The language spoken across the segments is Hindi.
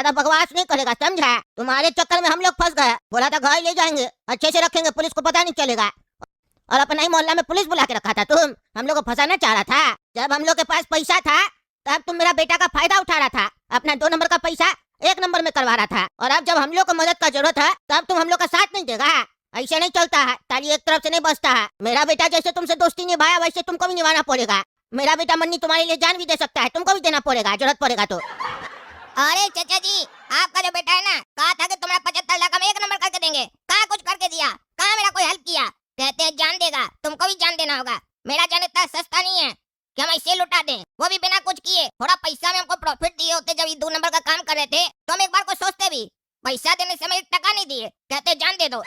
ज्यादा बकवास नहीं करेगा, समझा? तुम्हारे चक्कर में हम लोग फंस गए। बोला था घर ले जाएंगे, अच्छे से रखेंगे, पुलिस को पता नहीं चलेगा। और अपना ही मोहल्ला में पुलिस बुला के रखा था तुम। हम लोग को फंसाना चाह रहा था। जब हम लोग के पास पैसा था तब तुम मेरा बेटा का फायदा उठा रहा था, अपना 2 नंबर का पैसा 1 नंबर में करवा रहा था। और अब जब हम लोग को मदद का जरूरत है तब तुम हम लोग का साथ नहीं देगा। ऐसे नहीं चलता है, ताली एक तरफ से नहीं बजता है। मेरा बेटा जैसे तुमसे दोस्ती निभाया वैसे तुमको भी निभाना पड़ेगा। मेरा बेटा मन्नी तुम्हारे लिए जान भी दे सकता है, तुमको भी देना पड़ेगा जरूरत पड़ेगा तो। अरे चाचा जी, आपका जो बेटा है ना, कहा था कि तुम्हारा 75 लाख हम 1 नंबर करके देंगे, कहाँ कुछ करके दिया, कहाँ मेरा कोई हेल्प किया। कहते हैं जान देगा, तुमको भी जान देना होगा। मेरा जान इतना सस्ता नहीं है कि हम ऐसे लुटा दें, वो भी बिना कुछ किए। थोड़ा पैसा में हमको प्रॉफिट दिए होते जब ये 2 नंबर का काम कर रहे थे तो हम एक बार को सोचते भी। पैसा देने से हमें 1 टका नहीं दिए, कहते जान दे दो।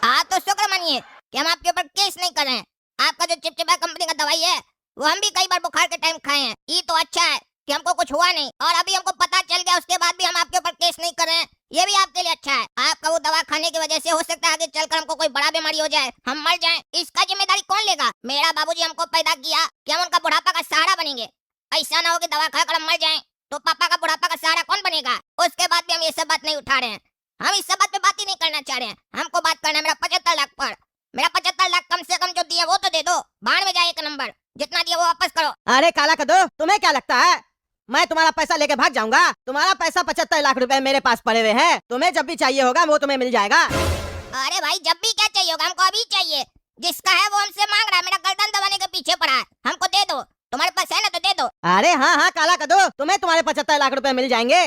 हाँ तो शुक्र मानिए कि हम आपके ऊपर केस नहीं कर रहे हैं। आपका जो चिपचिपा कंपनी का दवाई है वो हम भी कई बार बुखार के टाइम खाए हैं। ये तो अच्छा है कि हमको कुछ हुआ नहीं, और अभी हमको पता चल गया उसके बाद भी हम आपके ऊपर केस नहीं कर रहे हैं, ये भी आपके लिए अच्छा है। आपका वो दवा खाने की वजह से हो सकता है आगे चलकर हमको कोई बड़ा बीमारी हो जाए, हम मर जाएं, इसका जिम्मेदारी कौन लेगा? मेरा बाबूजी हमको पैदा किया कि हम उनका बुढ़ापा का सहारा बनेंगे। ऐसा ना हो कि दवा खाकर हम मर जाएं तो पापा का बुढ़ापा का सहारा कौन बनेगा? उसके बाद भी हम ये सब बात नहीं उठा रहे हैं, हम इस सब बात पे बात ही नहीं करना चाह रहे हैं। हमको बात करना है मेरा 75 लाख पर। मेरा 75 लाख कम से कम जो दिया वो तो दे दो, बाढ़ में जाए 1 नंबर, जितना दिया वो वापस करो। अरे काला कद्दू, तुम्हें क्या लगता है मैं तुम्हारा पैसा लेके भाग जाऊंगा? तुम्हारा पैसा 75 लाख रुपए मेरे पास पड़े हुए हैं, तुम्हें जब भी चाहिए होगा वो तुम्हें मिल जाएगा। अरे भाई जब भी क्या चाहिए होगा, हमको अभी चाहिए। जिसका है वो हमसे मांग रहा है, मेरा गर्दन दबाने के पीछे पड़ा है, हमको दे दो। तुम्हारे पास है ना तो दे दो। अरे हाँ हाँ काला कद्दू, तुम्हें तुम्हारे 75 लाख रुपए मिल जाएंगे,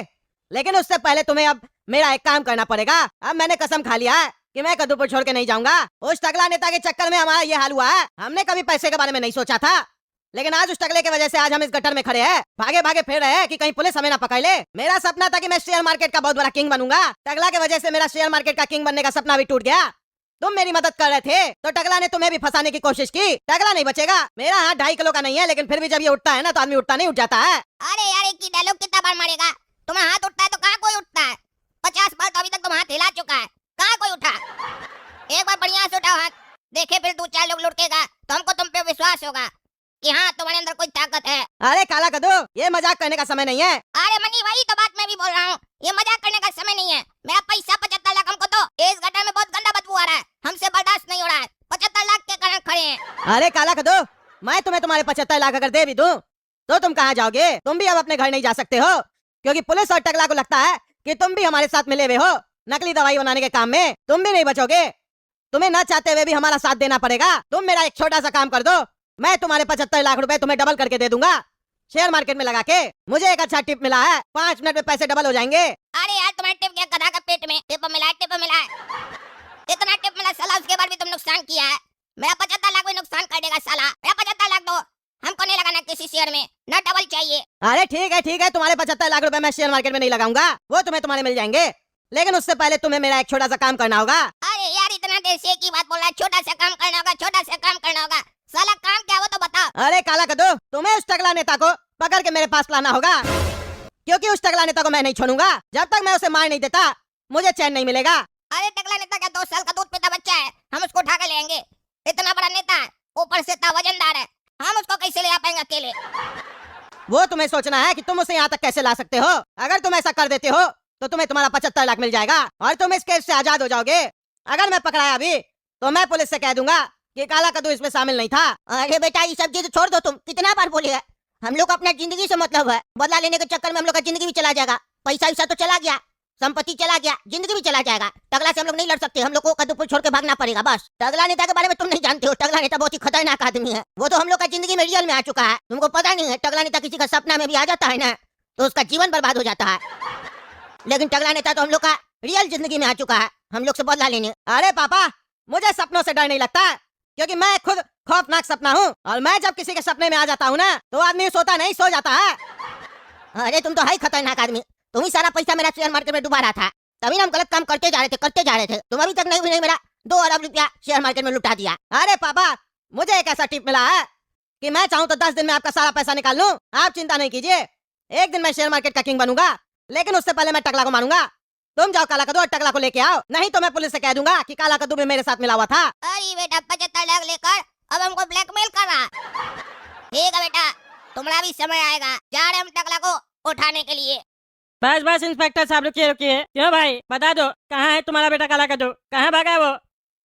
लेकिन उससे पहले तुम्हें अब मेरा एक काम करना पड़ेगा। अब मैंने कसम खा लिया है कि मैं कद्दूपुर छोड़ के नहीं जाऊंगा। उस टकला नेता के चक्कर में हमारा ये हाल हुआ है। हमने कभी पैसे के बारे में नहीं सोचा था, लेकिन आज उस टकले की वजह से आज हम इस गटर में खड़े हैं, भागे भागे फिर रहे हैं कि कहीं पुलिस हमें ना पकड़ ले। मेरा सपना था कि मैं शेयर मार्केट का बहुत बड़ा किंग बनूंगा, टकला की वजह से मेरा शेयर मार्केट का किंग बनने का सपना भी टूट गया। तुम मेरी मदद कर रहे थे तो टकला ने तुम्हें भी फंसाने की कोशिश की। टकला नहीं बचेगा, मेरा हाथ 2.5 किलो का नहीं है, लेकिन फिर भी जब ये उठता है ना तो आदमी उठता नहीं उठ जाता है। अरे यार एक ही डायलॉग कितना बार मारेगा? तुम्हारा हाथ उठता है तो कहाँ कोई उठता है? 50 बार तो अभी तक तुम हाथ हिला चुका है, कहाँ कोई उठा? एक बार बढ़िया से उठाओ हाथ, देखे फिर 2-4 लोग लुढ़केगा तो हमको तुम पे विश्वास होगा कि हाँ तुम्हारे अंदर कोई ताकत है। अरे काला कद्दू, ये मजाक करने का समय नहीं है। अरे मनी वही तो बात मैं भी बोल रहा हूँ, ये मजाक करने का समय नहीं है। मेरा पैसा 75 लाख हमको दो, इस गटर में बहुत गंदा बदबू आ रहा है, हमसे बर्दाश्त नहीं हो रहा है। 75 लाख के कारण खड़े हैं। अरे काला कद्दू, मैं तुम्हें तुम्हारे 75 लाख अगर दे भी दूं तो तुम कहाँ जाओगे? तुम भी अब अपने घर नहीं जा सकते हो, क्योंकि पुलिस और टकला को लगता है कि तुम भी हमारे साथ मिले हुए हो नकली दवाई बनाने के काम में। तुम भी नहीं बचोगे, तुम्हें न चाहते हुए भी हमारा साथ देना पड़ेगा। तुम मेरा एक छोटा सा काम कर दो, मैं तुम्हारे 75 लाख रुपए तुम्हें डबल करके दे दूंगा शेयर मार्केट में लगा के। मुझे एक अच्छा टिप मिला है, 5 मिनट में पैसे डबल हो जाएंगे। अरे यार तुम्हारे टिप क्या गधा का पेट में टिप मिला है, टिप मिला है, इतना टिप मिला साला, उसके बाद भी तुम नुकसान किया है। मेरा 75 लाख भी नुकसान कर देगा साला। मेरा 75 लाख दो, हमको नहीं लगाना किसी शेयर में, न डबल चाहिए। अरे ठीक है, तुम्हारे 75 लाख रुपए मैं शेयर मार्केट में नहीं लगाऊंगा, वो तुम्हारे मिल जाएंगे, लेकिन उससे पहले तुम्हें मेरा एक छोटा सा काम करना होगा। अरे यार इतना देर से एक ही बात बोल रहा है, छोटा सा काम करना होगा, छोटा सा काम करना होगा। साला काम क्या वो तो बताओ। अरे काला कद्दू, तुम्हें उस टकला नेता को पकड़ के मेरे पास लाना होगा, क्योंकि उस टकला नेता को मैं नहीं छोड़ूंगा। जब तक मैं उसे मार नहीं देता मुझे चैन नहीं मिलेगा। अरे टकला नेता क्या 2 साल का दूध पीता बच्चा है? हम उसको उठा कर ले आएंगे, इतना बड़ा नेता है, ऊपर से इतना वजनदार है, हम उसको कैसे ले आ पाएंगे अकेले? वो तुम्हें सोचना है कि तुम उसे यहाँ तक कैसे ला सकते हो। अगर तुम ऐसा कर देते हो तो तुम्हें तुम्हारा 75 लाख मिल जाएगा और तुम इस केस से आजाद हो जाओगे। अगर मैं पकड़ाया अभी तो मैं पुलिस से कह दूंगा कि काला कद्दू इसमें शामिल नहीं था। अरे बेटा ये सब चीज छोड़ दो, तुम कितना बार बोलेगा? हम लोग अपना जिंदगी से मतलब है, बदला लेने के चक्कर में हम लोग का जिंदगी भी चला जाएगा। पैसा वैसा तो चला गया, संपत्ति चला गया, जिंदगी भी चला जाएगा। टकला से हम लोग नहीं लड़ सकते, हम लोग को कद्दूपुर छोड़ के भागना पड़ेगा बस। टकला नेता के बारे में तुम नहीं जानते हो, टकला नेता बहुत ही खतरनाक आदमी है। वो तो हम लोग का जिंदगी में रियल में आ चुका है, तुमको पता नहीं है। टकला नेता किसी का सपना में भी आ जाता है ना तो उसका जीवन बर्बाद हो जाता है, लेकिन टकला नेता तो हम लोग का रियल जिंदगी में आ चुका है, हम लोग से बदला लेने। अरे पापा, मुझे सपनों से डर नहीं लगता, क्योंकि मैं खुद खौफनाक सपना हूँ, और मैं जब किसी के सपने में आ जाता हूँ ना तो आदमी सोता नहीं सो जाता है। अरे तुम तो है खतरनाक आदमी, तुम ही सारा पैसा मेरा शेयर मार्केट में डुबा रहा था, तभी हम गलत काम करते जा रहे थे। तुम अभी तक नहीं मेरा 2 अरब रुपया शेयर मार्केट में लुटा दिया। अरे पापा, मुझे एक ऐसा टिप मिला है कि मैं चाहूँ तो 10 दिन में आपका सारा पैसा निकाल लूँ, आप चिंता नहीं कीजिए। एक दिन मैं शेयर मार्केट का किंग बनूंगा, लेकिन उससे पहले मैं टकला को मारूंगा। तुम जाओ काला कद्दू और टकला को लेके आओ, नहीं तो मैं पुलिस से कह दूंगा कि काला कद्दू भी मेरे साथ मिला हुआ था। अरे बेटा 75 लाख लेकर अब हमको ब्लैकमेल कर रहा। ठीक है बेटा, तुम्हारा भी समय आएगा, जा रहे हम टकला को उठाने के लिए। बस बस इंस्पेक्टर साहब रुकिए रुकिए। क्यों भाई बता दो, कहाँ है तुम्हारा बेटा काला कद्दू? कहाँ भागा है वो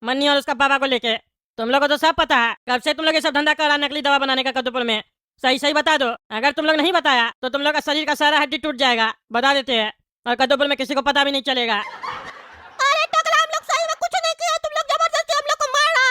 मन्नी और उसका पापा को लेके? तुम लोग को तो सब पता है, कब से तुम लोग ये सब धंधा कर रहा है नकली दवा बनाने का कद्दूपुर में। सही सही बता दो, अगर तुम लोग नहीं बताया तो तुम लोग का शरीर का सारा हड्डी टूट जाएगा, बता देते हैं, और कद्दूपुर में किसी को पता भी नहीं चलेगा। अरे टकला, हम लोग सही में कुछ नहीं किया, तुम लोग जबरदस्ती हम लोग को मारा।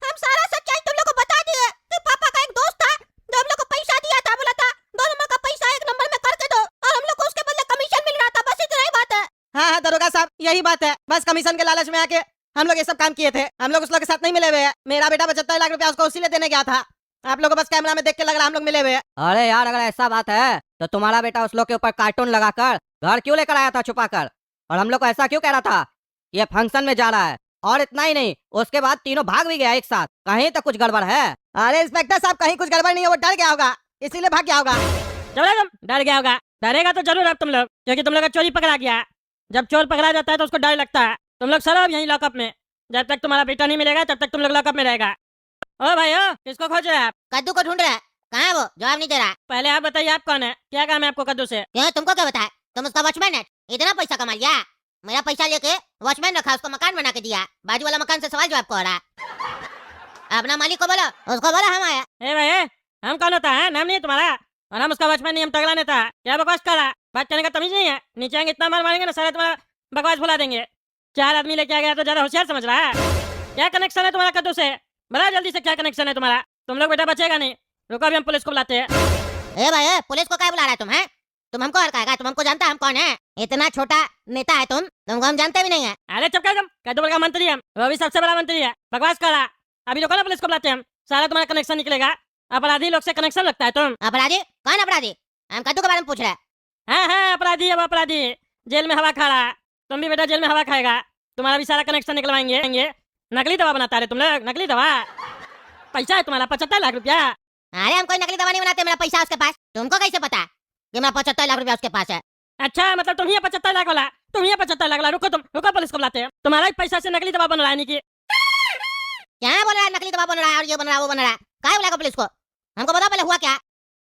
हम सारा सच्चाई तुम लोग को बता दिए कि पापा का एक दोस्त था जो हम लोग को पैसा दिया था, बोला था 2 नंबर का पैसा 1 नंबर में करके दो, और हम लोग को उसके बदले कमीशन मिल रहा था। बस इतना ही बात है। हाँ हाँ दरोगा साहब, यही बात है। बस कमीशन के लालच में आके हम लोग ये सब काम किए थे। हम लोग उस लोग के साथ नहीं मिले हुए हैं। मेरा बेटा 75 लाख रुपया उसको उसी देने गया था। आप लोग को बस कैमरा में देख के लग रहा हम लोग मिले हुए हैं। अरे यार, अगर ऐसा बात है तो तुम्हारा बेटा उस लोग के ऊपर कार्टून लगाकर घर क्यों लेकर आया था छुपाकर? और हम लोग को ऐसा क्यों कह रहा था ये फंक्शन में जा रहा है? और इतना ही नहीं, उसके बाद तीनों भाग भी गया एक साथ। कहीं तो कुछ गड़बड़ है। अरे इंस्पेक्टर साहब, कहीं कुछ गड़बड़ नहीं है, वो डर गया होगा इसीलिए भाग गया होगा। चलो तुम डर गया होगा, डरेगा तो जरूर अब तुम लोग, क्योंकि तुम लोग का चोरी पकड़ा गया। जब चोर पकड़ा जाता है तो उसको डर लगता है। तुम लोग सरो अब यहीं लॉकअप में, जब तक तुम्हारा बेटा नहीं मिलेगा तब तक तुम लोग लॉकअप में रहेगा। ओ भाई ओ, किसको खोज रहे हैं आप? कद्दू को ढूंढ रहा है, कहाँ है वो? जवाब नहीं दे रहा। पहले आप बताइए आप कौन है, क्या काम है आपको कद्दू से? क्यों, तुमको क्या बताया? तुम उसका वॉचमैन है, इतना पैसा कमा लिया। मेरा पैसा लेके वॉचमैन रखा, उसको मकान बना के दिया, बाजू वाला मकान से सवाल जवाब को हो रहा है। अपना मालिक को बोलो, उसको बोलो हम आया। ए भाई हम कौन होता है? नाम नहीं है तुम्हारा? और हम उसका वॉचमैन नहीं, हम तगड़ा नेता है। क्या बकवास कर रहा है? बात करने का तमीज नहीं है? नीचे आएंगे इतना मार मारेंगे ना, सारा तुम्हारा बकवास भुला देंगे। 4 आदमी लेके आ गया तो ज्यादा होशियार समझ रहा है? क्या कनेक्शन है तुम्हारा कद्दू से? बता जल्दी से, क्या कनेक्शन है तुम्हारा? तुम लोग बेटा बचेगा नहीं। रुको अभी हम पुलिस को बुलाते हैं। ए भाई, पुलिस को क्या बुला रहा है तुम? हैं, तुम हमको हड़काएगा? तुम हमको जानता है हम कौन है? इतना छोटा नेता है तुमको हम जानते भी नहीं है। अरे चुप कर तुम, कद्दू का मंत्री हम, वो भी सबसे बड़ा मंत्री है, बकवास कर रहा। अभी रुको ना, पुलिस को बुलाते हैं हम, सारा तुम्हारा कनेक्शन निकलेगा। अपराधी लोग से कनेक्शन रखता है तुम। अपराधी? कौन अपराधी? हम कद्दू के बारे में पूछ रहे हैं। हाँ हाँ अपराधी है वो, अपराधी जेल में हवा खा रहा है। तुम भी बेटा जेल में हवा खाएगा, तुम्हारा भी सारा कनेक्शन निकलवाएंगे। नकली दवा बनाता है तुम लोग, नकली दवा। पैसा है तुम्हारा 75 लाख रुपया। अरे हम कोई नकली दवा नहीं बनाते, मेरा पैसा है उसके पास। तुमको कैसे पता कि मेरा 75 लाख रुपया उसके पास है? अच्छा मतलब तुम ही 75 लाख वाला, तुम ही 75 लाख वाला। रुको तुम, रुको पुलिस को बुलाते हैं। तुम्हारा ही पैसा से नकली दवा बन रहा है नहीं की? क्या बोल रहा है? नकली दवा बन रहा है और ये बन रहा है वो बन रहा है? क्या बुलाएगा पुलिस को? हमको बताओ पहले हुआ क्या?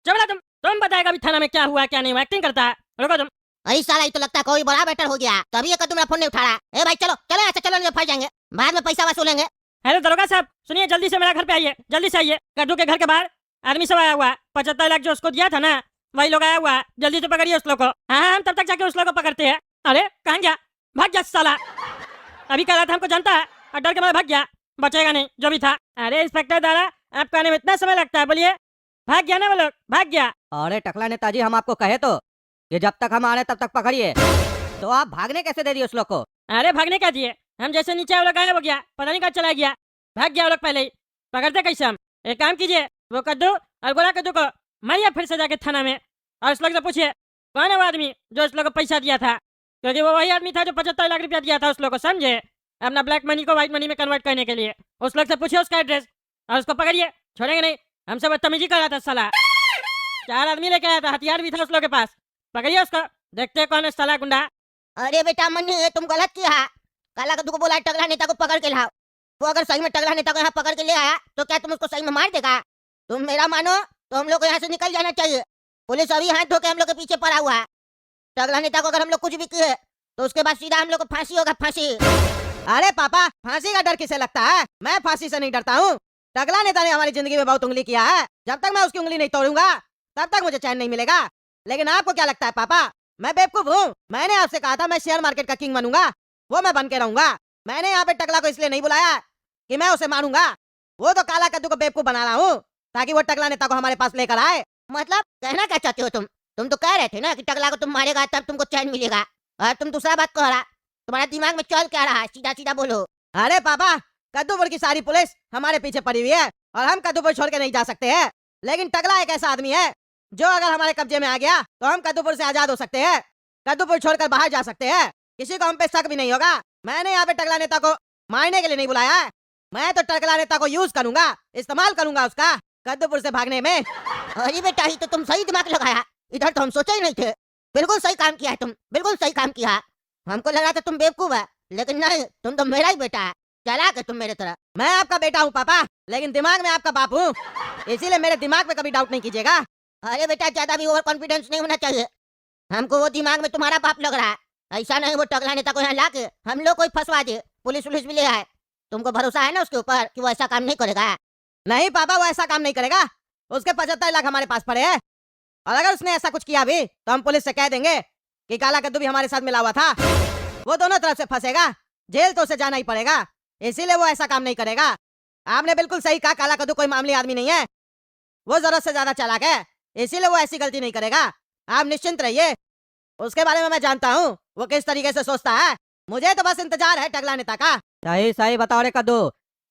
चलो तुम बताएगा अभी थाना में क्या हुआ क्या नहीं हुआ, एक्टिंग करता है। रुको तुम। अरे साला, ये तो लगता है कोई बड़ा बेटर हो गया, तभी ये कद्दू मेरा फोन नहीं उठा रहा है। ए भाई चलो चलो, ऐसे चलो, नहीं फंस जाएंगे, बाद में पैसा वसूलेंगे। हेलो दरोगा साहब, सुनिए जल्दी से मेरा घर पे आइए, जल्दी से आइए। कद्दू के घर के बाहर आदमी सब आया हुआ है, 75 लाख जो उसको दिया था ना, वही लोग आया हुआ है। जल्दी से पकड़िए उस लोग को। हाँ हम तब तक जाके उस लोग को पकड़ते हैं। अरे कहाँ गया? भाग गया साला। अभी कह रहा था हमको जानता है और डर के मारे भाग गया, बचेगा नहीं जो भी था। अरे इंस्पेक्टर दादा, आपको आने में इतना समय लगता है? बोलिए, भाग गया ना वो लोग, भाग गया। अरे टकला नेताजी, हम आपको कहे तो कि जब तक हम आ रहे तब तक पकड़िए, तो आप भागने कैसे दे दिए उस लोग को? अरे भागने क्या दिए, हम जैसे नीचे वो लोग गायब हो गया, पता नहीं कहाँ चला गया, भाग गया वो लोग पहले ही। पकड़ते कैसे हम? एक काम कीजिए, वो कद्दू और गोला कद्दू को मारिए फिर से जाके थाना में, और उस लोग से पूछिए कौन है वो आदमी जो उस लोग को पैसा दिया था, क्योंकि वो वही आदमी था जो 75 लाख रुपया दिया था उस लोग को, समझे? अपना ब्लैक मनी को व्हाइट मनी में कन्वर्ट करने के लिए। उस लोग से पूछिए उसका एड्रेस और उसको पकड़िए, छोड़ेंगे नहीं। हमसे बदतमीजी कर रहा था साला, 4 आदमी लेके आया था, हथियार भी था उस लोग के पास। पकड़िए उसको, देखते हैं कौन है साला गुंडा। अरे बेटा मन्नी, ये तुम गलत किया। काला कद्दू को बोला टगला नेता को पकड़ के लाओ। वो अगर सही में टगला नेता को यहाँ पकड़ के ले आया तो क्या तुम उसको सही में मार देगा? तुम मेरा मानो तो हम लोग को यहाँ से निकल जाना चाहिए। पुलिस अभी हाथ धो के हम लोग के पीछे पड़ा हुआ है। टगला नेता को अगर हम लोग कुछ भी किए तो उसके बाद सीधा हम लोग को फांसी होगा, फांसी। अरे पापा, फांसी का डर किसे लगता है? मैं फांसी से नहीं डरता हूँ। टगला नेता ने हमारी जिंदगी में बहुत उंगली किया है, जब तक मैं उसकी उंगली नहीं तोड़ूंगा तब तक मुझे चैन नहीं मिलेगा। लेकिन आपको क्या लगता है पापा, मैं बेवकूफ हूँ? मैंने आपसे कहा था मैं शेयर मार्केट का किंग बनूंगा, वो मैं बन के रहूंगा। मैंने यहाँ पे टकला को इसलिए नहीं बुलाया कि मैं उसे मारूंगा, वो तो काला कद्दू को बेवकूफ बना रहा हूँ ताकि वो टकला नेता को हमारे पास लेकर आए। मतलब कहना क्या चाहते हो तुम? तुम तो कह रहे थे ना कि टगला को तुम मारेगा तब तुमको चैन मिलेगा, और तुम दूसरा बात कह रहा। तुम्हारे दिमाग में चल क्या रहा है? सीधा सीधा बोलो। अरे पापा, कद्दूपुर की सारी पुलिस हमारे पीछे पड़ी हुई है और हम कद्दूपुर छोड़ के नहीं जा सकते हैं। लेकिन टगला एक ऐसा आदमी है जो अगर हमारे कब्जे में आ गया तो हम कद्दूपुर से आजाद हो सकते हैं, कद्दूपुर छोड़कर बाहर जा सकते हैं, किसी को हम पे शक भी नहीं होगा। मैंने यहाँ पे टगला नेता को मारने के लिए नहीं बुलाया है, मैं तो टगला नेता को यूज करूंगा, इस्तेमाल करूंगा उसका कद्दूपुर से भागने में। अरे बेटा, ही तो तुम सही दिमाग लगाया, इधर तो हम सोचे ही नहीं थे। बिल्कुल सही काम किया है तुम, बिल्कुल सही काम किया। हमको लगा था तुम बेवकूफ है, लेकिन नहीं, तुम तो मेरा ही बेटा है, चालाक है तुम मेरे तरह। मैं आपका बेटा हूँ पापा, लेकिन दिमाग में आपका बाप हूँ, इसीलिए मेरे दिमाग पे कभी डाउट नहीं कीजिएगा। अरे बेटा, ज्यादा भी ओवर कॉन्फिडेंस नहीं होना चाहिए। हमको वो दिमाग में तुम्हारा बाप लग रहा है। ऐसा नहीं वो टकला नेता को यहाँ ला के हम लोग को ही फंसवा दे, पुलिस पुलिस भी ले आए। तुमको भरोसा है ना उसके ऊपर कि वो ऐसा काम नहीं करेगा? नहीं पापा, वो ऐसा काम नहीं करेगा। उसके 75 लाख हमारे पास पड़े हैं, और अगर उसने ऐसा कुछ किया भी तो हम पुलिस से कह देंगे कि काला कद्दू भी हमारे साथ मिला हुआ था। वो दोनों तरफ से फंसेगा, जेल तो उसे जाना ही पड़ेगा, इसीलिए वो ऐसा काम नहीं करेगा। आपने बिल्कुल सही कहा, काला कद्दू कोई मामूली आदमी नहीं है, वो जरूरत से ज्यादा चालाक है, इसीलिए वो ऐसी गलती नहीं करेगा। आप निश्चिंत रहिए, उसके बारे में मैं जानता हूँ वो किस तरीके से सोचता है। मुझे तो बस इंतजार है टकला नेता का। सही सही बताओ रे कद्दू,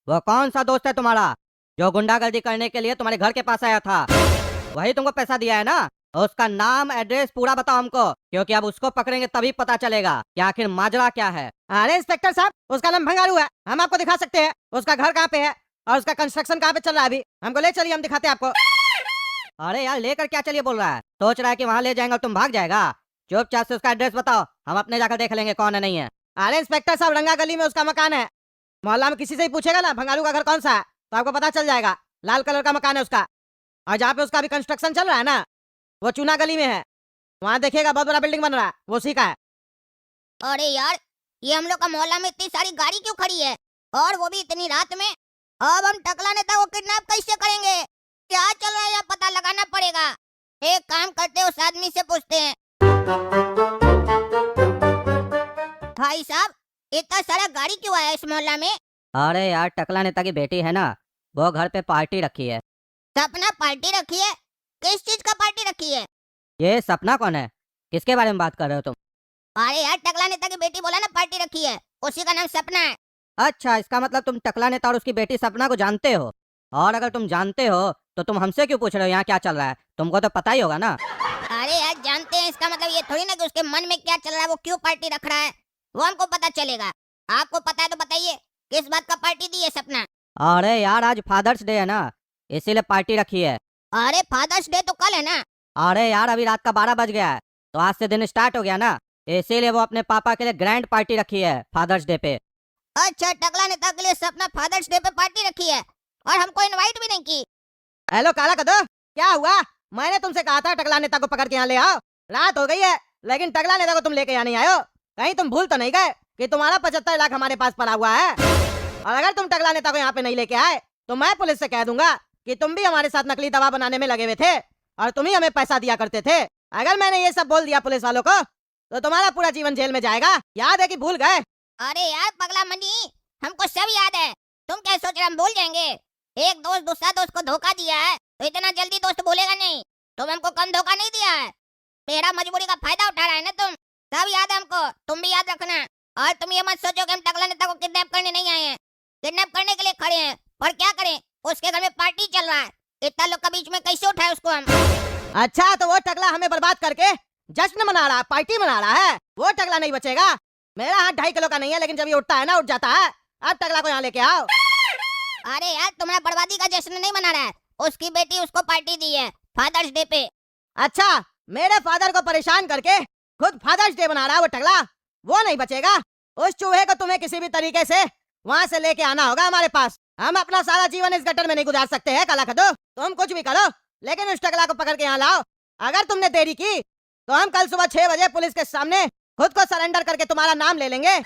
वो कौन सा दोस्त है तुम्हारा जो गुंडागर्दी करने के लिए तुम्हारे घर के पास आया था? वही तुमको पैसा दिया है ना? उसका नाम एड्रेस पूरा बताओ हमको, क्योंकि अब उसको पकड़ेंगे तभी पता चलेगा कि आखिर माजरा क्या है। अरे इंस्पेक्टर साहब, उसका नाम भंगारू है, हम आपको दिखा सकते हैं। उसका घर कहाँ पे है और उसका कंस्ट्रक्शन कहाँ पे चल रहा है अभी, हमको ले चलिए, हम दिखाते हैं आपको। अरे यार लेकर क्या चलिए बोल रहा है? सोच रहा है कि वहाँ ले जाएंगे और तुम भाग जाएगा? चुपचाप से उसका एड्रेस बताओ, हम अपने जाकर देख लेंगे कौन है नहीं है। अरे इंस्पेक्टर साहब, रंगा गली में उसका मकान है। मोहल्ला में किसी से ही पूछेगा ना भंगारू का घर कौन सा है तो आपको पता चल जाएगा। लाल कलर का मकान है उसका, और जहाँ पे उसका अभी कंस्ट्रक्शन चल रहा है ना, वो चूना गली में है। वहाँ देखिएगा बहुत बड़ा बिल्डिंग बन रहा है, वो उसी का है। अरे यार, ये हम लोग का मोहल्ला में इतनी सारी गाड़ी क्यों खड़ी है, और वो भी इतनी रात में? अब हम टकला नेता को किडनैप कैसे करेंगे? क्या चल रहा है यह पता लगाना पड़ेगा। एक काम करते हैं, उस आदमी से पूछते हैं। भाई साहब, इतना सारा गाड़ी क्यों आया इस मोहल्ला में? अरे यार टकला नेता की बेटी है ना, वो घर पे पार्टी रखी है। सपना पार्टी रखी है? किस चीज का पार्टी रखी है? ये सपना कौन है? किसके बारे में बात कर रहे हो तुम? अरे यार, टकला नेता की बेटी बोला ना पार्टी रखी है, उसी का नाम सपना है। अच्छा, इसका मतलब तुम टकला नेता और उसकी बेटी सपना को जानते हो? और अगर तुम जानते हो तो तुम हमसे क्यों पूछ रहे हो यहाँ क्या चल रहा है? तुमको तो पता ही होगा ना। अरे यार, जानते हैं इसका मतलब ये थोड़ी ना कि उसके मन में क्या चल रहा है, वो क्यों पार्टी रख रहा है, वो हमको पता चलेगा। आपको पता है तो बताइए, किस बात का पार्टी दी है सपना? अरे यार आज फादर्स डे है ना, इसीलिए पार्टी रखी है। अरे फादर्स डे तो कल है ना। अरे यार अभी रात का 12 बज गया है, तो आज से दिन स्टार्ट हो गया ना, इसीलिए वो अपने पापा के लिए ग्रैंड पार्टी रखी है फादर्स डे पे। अच्छा, टकला नेता के लिए सपना फादर्स डे पे पार्टी रखी है, और हमको इनवाइट भी नहीं की। हेलो काला कद्दू, क्या हुआ? मैंने तुमसे कहा था टकला नेता को पकड़ के यहाँ ले आओ। रात हो गई है, लेकिन टकला नेता को तुम लेके यहाँ नहीं आयो। कहीं तुम भूल तो नहीं गए कि तुम्हारा 75 लाख हमारे पास पड़ा हुआ है? और अगर तुम टकला नेता को यहाँ पे नहीं लेके आए तो मैं पुलिस से कह दूंगा कि तुम भी हमारे साथ नकली दवा बनाने में लगे हुए थे और तुम ही हमें पैसा दिया करते थे। अगर मैंने ये सब बोल दिया पुलिस वालों को तो तुम्हारा पूरा जीवन जेल में जाएगा। याद है कि भूल गए? अरे यार पगला मनी, हमको सब याद है। तुम क्या सोच रहे हम भूल जाएंगे? एक दोस्त दूसरा दोस्त को धोखा दिया है तो इतना जल्दी दोस्त भूलेगा नहीं। तुम हमको कम धोखा नहीं दिया है, मेरा मजबूरी का फायदा उठा रहा है ना तुम। सब याद है हमको, तुम भी याद रखना। और तुम ये मत सोचो कि हम टकला नेता को किडनैप करने नहीं आए हैं। किडनैप करने के लिए खड़े हैं, और क्या करें, उसके घर में पार्टी चल रहा है, इतना लोग के बीच में कैसे उठाए उसको हम? अच्छा, तो वो टकला हमें बर्बाद करके जश्न मना रहा है, पार्टी मना रहा है। वो टकला नहीं बचेगा। मेरा हाथ 2.5 किलो का नहीं है, लेकिन जब ये उठता है ना, उठ जाता है। अब टकला को यहाँ लेके आओ। अरे यार, तुम्हारा बर्बादी का जश्न नहीं मना रहा है, उसकी बेटी उसको पार्टी दी है फादर्स डे पे। अच्छा, मेरे फादर को परेशान करके खुद फादर्स डे बना रहा है वो टकला, वो नहीं बचेगा। उस चूहे को तुम्हें किसी भी तरीके से वहाँ से लेके आना होगा हमारे पास। हम अपना सारा जीवन इस गटर में नहीं गुजार सकते हैं काला कद्दू। तुम कुछ भी करो, लेकिन उस टकला को पकड़ के यहाँ लाओ। अगर तुमने देरी की तो हम कल सुबह 6 बजे पुलिस के सामने खुद को सरेंडर करके तुम्हारा नाम ले लेंगे।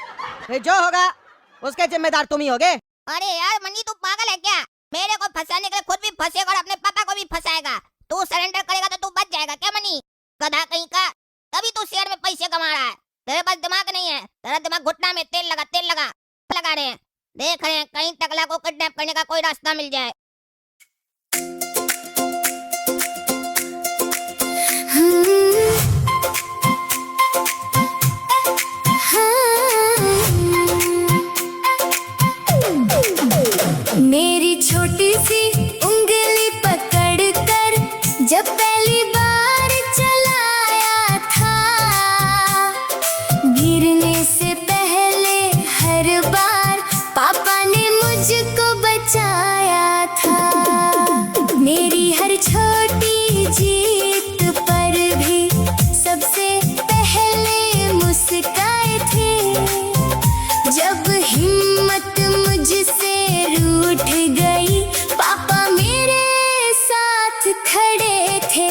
फिर जो होगा उसके जिम्मेदार तुम ही होगे। अरे यार मनी, तू पागल है क्या? मेरे को फंसाने के लिए खुद भी फंसेगा और अपने पापा को भी फंसाएगा। तू सरेंडर करेगा तो तू बच जाएगा क्या मनी? गधा कहीं का, तभी तू शेयर में पैसे कमा रहा है। तेरे पास दिमाग नहीं है, तेरा दिमाग घुटना में तेल लगा रहे हैं। देख रहे हैं कहीं टकला को किडनैप करने का कोई रास्ता मिल जाए। मेरी छोटी सी उंगली पकड़ कर जब पहली बार चलाया था, गिरने से पहले हर बार पापा ने मुझको बचाया था। मेरी हर छोटी जीत पर भी सबसे पहले मुस्काए थे। जब हिम्मत मुझसे रूठ गई, पापा मेरे साथ खड़े थे।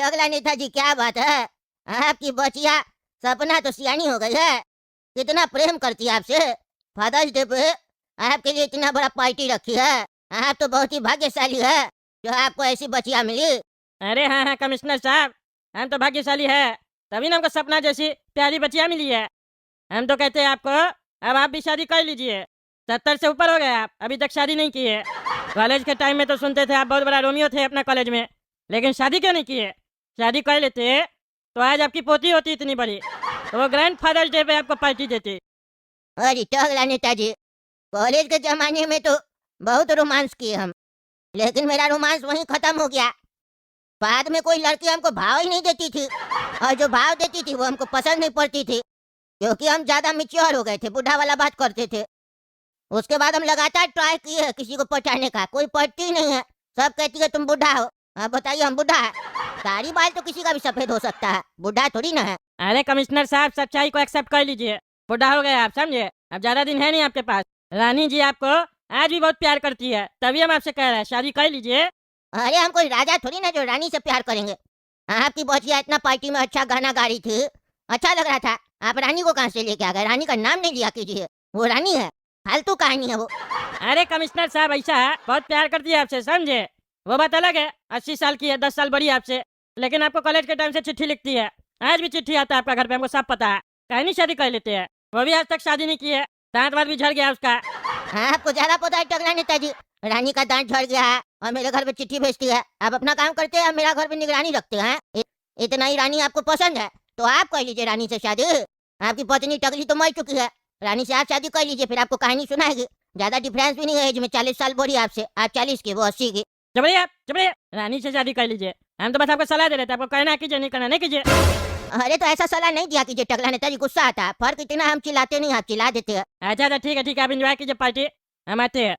टगला नेताजी, क्या बात है? आपकी बचिया सपना तो सियानी हो गई है। कितना प्रेम करती है आपसे। फादर्स डे पे आपके लिए इतना बड़ा पार्टी रखी है। आप तो बहुत ही भाग्यशाली है जो आपको ऐसी बचिया मिली। अरे हाँ हाँ कमिश्नर साहब, हम तो भाग्यशाली है, तभी ना हमको सपना जैसी प्यारी बचिया मिली है। हम तो कहते हैं आपको अब आप भी शादी कर लीजिए। 70 से ऊपर हो गए आप, अभी तक शादी नहीं की है। कॉलेज के टाइम में तो सुनते थे आप बहुत बड़ा रोमियो थे अपना कॉलेज में, लेकिन शादी क्यों नहीं की है? शादी कर लेते तो आज आपकी पोती होती इतनी बड़ी, तो वो ग्रैंड फादर्स डे पे आपको पार्टी देती। अरे टगला नेताजी, कॉलेज के जमाने में तो बहुत रोमांस किए हम, लेकिन मेरा रोमांस वहीं खत्म हो गया। बाद में कोई लड़की हमको भाव ही नहीं देती थी, और जो भाव देती थी वो हमको पसंद नहीं पड़ती थी, क्योंकि हम ज्यादा मिच्योर हो गए थे, बुढ़ा वाला बात करते थे। उसके बाद हम लगातार ट्राई किए हैं किसी को पटाने का, कोई पटती नहीं है। सब कहती है तुम बुढ़ा हो। अब बताइए, हम बुढ़ा है? दाढ़ी बाल तो किसी का भी सफेद हो सकता है, बुढ़ा थोड़ी ना है। अरे कमिश्नर साहब, सच्चाई को एक्सेप्ट कर लीजिए। बुढ़ा हो गए आप, समझे? अब ज्यादा दिन है नहीं आपके पास। रानी जी आपको आज भी बहुत प्यार करती है, तभी हम आपसे कह रहे हैं शादी कर लीजिए। अरे हम कोई राजा थोड़ी ना जो रानी से प्यार करेंगे। आपकी बचिया इतना पार्टी में अच्छा गाना गा रही थी, अच्छा लग रहा था। आप रानी को कहाँ से लेके आ गए? रानी का नाम नहीं लिया कीजिए, वो रानी है, फालतू कहानी है वो। अरे कमिश्नर साहब, ऐसा है, बहुत प्यार करती है आपसे, समझे? वो बात अलग है, 80 साल की है, 10 साल बड़ी है आपसे, लेकिन आपको कॉलेज के टाइम से चिट्ठी लिखती है। आज भी चिट्ठी आता है आपका घर पे, हमको सब पता है। कहीं नहीं शादी कर लेते हैं, वो भी आज तक शादी नहीं की है। दांत वात भी झड़ गया उसका। आपको ज्यादा पता है टगला नेताजी, रानी का दांत झड़ गया है और मेरे घर पे चिट्ठी भेजती है। आप अपना काम करते हैं, मेरा घर पे निगरानी रखते हैं। इतना ही रानी आपको पसंद है तो आप कर लीजिए रानी से शादी। आपकी पत्नी टगली तो मर चुकी है, रानी से आप शादी कर लीजिए, फिर आपको कहानी सुनाएगी। ज्यादा डिफरेंस भी नहीं है एज में, 40 साल बड़ी है आपसे, आप 40 की, वो 80 की। जबरी आप, जबरी, रानी से शादी कर लीजिए। हम तो बस आपको सलाह दे रहे थे, आपको कहना कीजिए, नहीं करना नहीं कीजिए। अरे तो ऐसा सलाह नहीं दिया कीजिए टगला नेताजी, गुस्सा आता है। फर्क इतना, हम चिल्लाते नहीं, आप चिल्ला देते हैं। अच्छा अच्छा ठीक है ठीक है, आप इंजॉय कीजिए पार्टी, हम आते हैं।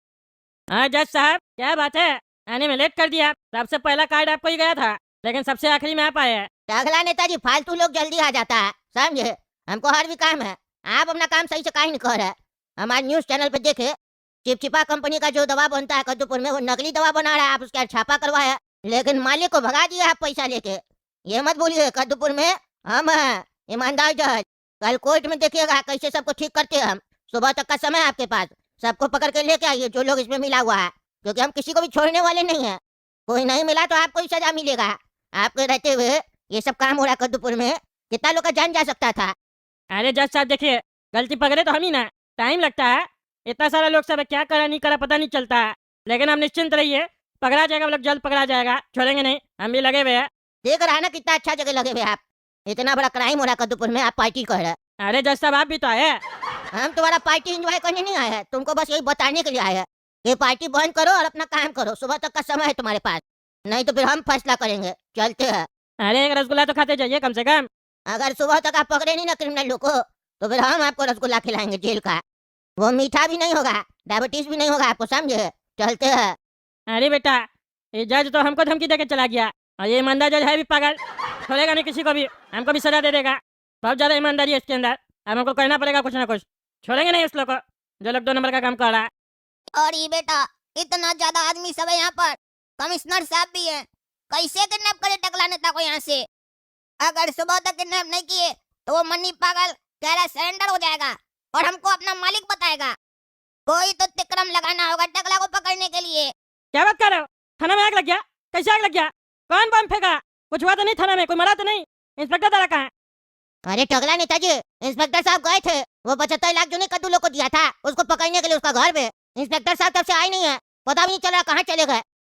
हाँ जज साहब, क्या बात है, आने में लेट कर दिया। सबसे पहला कार्ड आपको ही गया था, लेकिन सबसे आखिरी में आप आए हैं। टगला नेताजी, फालतू लोग जल्दी आ जाता है, समझे? हमको हर भी काम है, आप अपना काम सही से काहे नहीं कर रहे हैं? हमारे न्यूज चैनल पे देखे, चिपचिपा कंपनी का जो दवा बनता है कद्दूपुर में, वो नकली दवा बना रहा है। आप उसका छापा करवाया, लेकिन मालिक को भगा दिया आप पैसा लेके। ये मत बोलिए कद्दूपुर में हम हैं ईमानदार जज। कल कोर्ट में देखिएगा कैसे सबको ठीक करते हैं हम। सुबह तक का समय है आपके पास, सबको पकड़ के लेके आइए जो लोग इसमें मिला हुआ है, क्योंकि हम किसी को भी छोड़ने वाले नहीं है। कोई नहीं मिला तो आपको ही सजा मिलेगा। आपके रहते हुए ये सब काम हो रहा है कद्दूपुर में, कितना लोग का जान जा सकता था। अरे जज साहब देखिए, गलती पकड़े तो हम ही ना, टाइम लगता है। इतना सारा लोग सब क्या करा नहीं करा पता नहीं चलता है, लेकिन हम निश्चिंत रहिए, पकड़ा जाएगा, वो लोग जल्द पकड़ा जाएगा, छोड़ेंगे नहीं, हम भी लगे हुए हैं। देख रहा है ना कितना अच्छा जगह लगे हुए आप। इतना बड़ा क्राइम हो रहा है कद्दूपुर में, आप पार्टी कर रहे हैं। अरे जज साहब आप भी तो आए हैं। हम तुम्हारा पार्टी एंजॉय करने नहीं आए हैं, तुमको बस यही बताने के लिए आए हैं कि पार्टी बंद करो और अपना काम करो। सुबह तक का समय है तुम्हारे पास, नहीं तो फिर हम फैसला करेंगे। चलते हैं। अरे एक रसगुल्ला तो खाते जाइए कम से कम। अगर सुबह तक आप पकड़े नहीं ना क्रिमिनल लोग को, तो फिर हम आपको रसगुल्ला खिलाएंगे जेल का। वो मीठा भी नहीं होगा, डायबिटीज भी नहीं होगा आपको, समझे? चलते हैं। अरे बेटा, ये जज तो हमको धमकी देके चला गया, और ये ईमानदार जज है भी पागल, छोड़ेगा नहीं किसी को भी, हमको भी सजा दे देगा। बहुत ज्यादा ईमानदारी है इसके अंदर, अब हमको करना पड़ेगा कुछ ना कुछ, छोड़ेंगे नहीं उस लोग को जो लोग 2 नंबर का काम कर रहा है। और ये बेटा, इतना ज्यादा आदमी सब है यहाँ पर, कमिश्नर साहब भी हैं, कैसे किडनैप करे टकला नेता को यहाँ से? अगर सुबह तक किडनैप नहीं किए तो वो मन्नी पागल कह रहा सरेंडर हो जाएगा और हमको अपना मालिक बताएगा। कोई तो तिक्रम लगाना होगा टकला को पकड़ने के लिए। क्या बात कर रहे हो? थाना में आग लग गया? कैसे आग लग गया? कौन बम फेंका? कुछ हुआ तो नहीं थाना में? कोई मरा तो नहीं? इंस्पेक्टर दादा कहाँ है? अरे टगला नेताजी, इंस्पेक्टर साहब गए थे, वो 75 लाख जो ने कद्दू लोग को दिया था उसको पकड़ने के लिए उसका घर पे। इंस्पेक्टर साहब तब से आए नहीं है, पता भी नहीं चल रहा कहाँ चले गए।